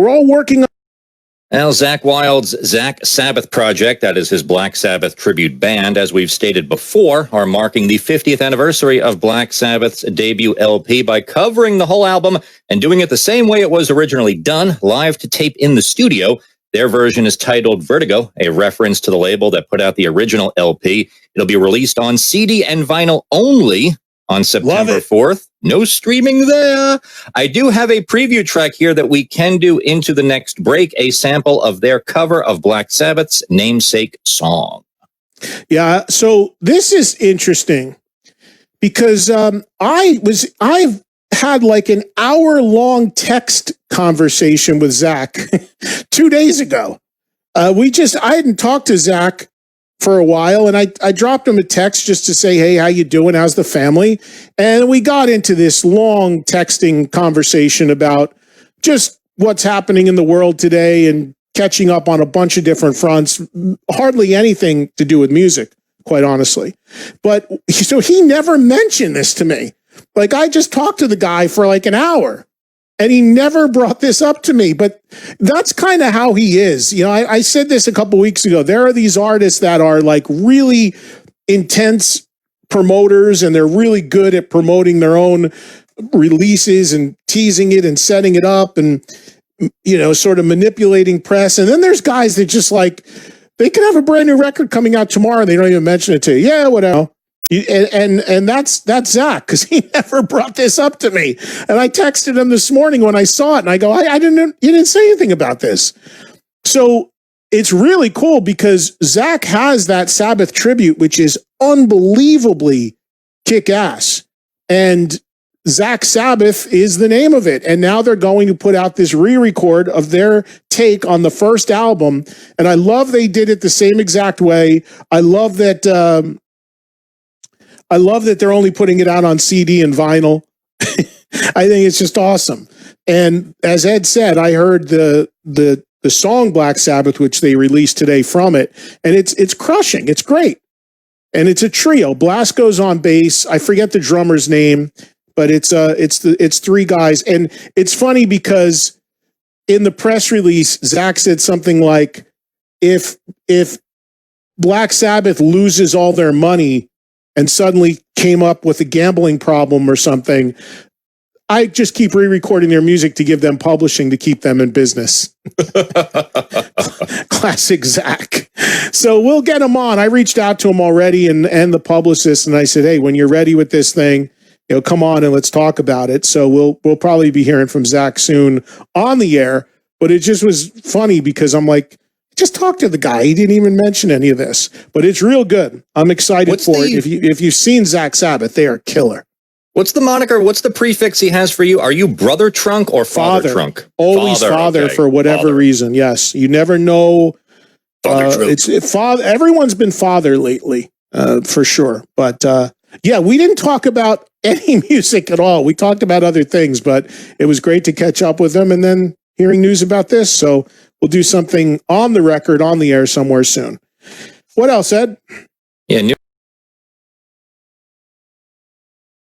We're all working on. Now, Zakk Wylde's Zakk Sabbath project, that is his Black Sabbath tribute band, as we've stated before, are marking the 50th anniversary of Black Sabbath's debut LP by covering the whole album and doing it the same way it was originally done, live to tape in the studio. Their version is titled Vertigo, a reference to the label that put out the original LP. It'll be released on CD and vinyl only on September 4th. No streaming there. I do have a preview track here that we can do into the next break, a sample of their cover of Black Sabbath's namesake song. Yeah, so this is interesting because I've had like an hour-long text conversation with Zakk 2 days ago. I hadn't talked to Zakk for a while, and I dropped him a text just to say, hey, how you doing? How's the family? And we got into this long texting conversation about just what's happening in the world today and catching up on a bunch of different fronts, hardly anything to do with music, quite honestly. But so he never mentioned this to me. Like, I just talked to the guy for like an hour, and he never brought this up to me, but that's kind of how he is. You know, I said this a couple weeks ago. There are these artists that are like really intense promoters, and they're really good at promoting their own releases and teasing it and setting it up and, you know, sort of manipulating press. And then there's guys that just like, they can have a brand new record coming out tomorrow and they don't even mention it to you. Yeah, whatever. And that's Zakk, because he never brought this up to me. And I texted him this morning when I saw it, and I go, you didn't say anything about this. So it's really cool because Zakk has that Sabbath tribute, which is unbelievably kick-ass. And Zakk Sabbath is the name of it. And now they're going to put out this re-record of their take on the first album. And I love they did it the same exact way. I love that they're only putting it out on CD and vinyl. I think it's just awesome. And as Ed said, I heard the song Black Sabbath, which they released today from it, and it's crushing. It's great. And it's a trio. Blasco's on bass. I forget the drummer's name, but it's three guys. And it's funny because in the press release, Zakk said something like, if Black Sabbath loses all their money and suddenly came up with a gambling problem or something, I just keep re-recording their music to give them publishing to keep them in business. Classic Zakk. So we'll get him on. I reached out to him already and the publicist, and I said, hey, when you're ready with this thing, you know, come on and let's talk about it. So we'll probably be hearing from Zakk soon on the air. But it just was funny because I'm like, just talk to the guy. He didn't even mention any of this, but it's real good. I'm excited for it. If you've seen Zakk Sabbath, they are killer. What's the moniker? What's the prefix he has for you? Are you Brother Trunk or Father Trunk? Always Father okay. For whatever reason. Yes, you never know. Everyone's been Father lately, for sure. But yeah, we didn't talk about any music at all. We talked about other things, but it was great to catch up with them and then hearing news about this. So we'll do something on the record, on the air somewhere soon. What else, Ed? Yeah.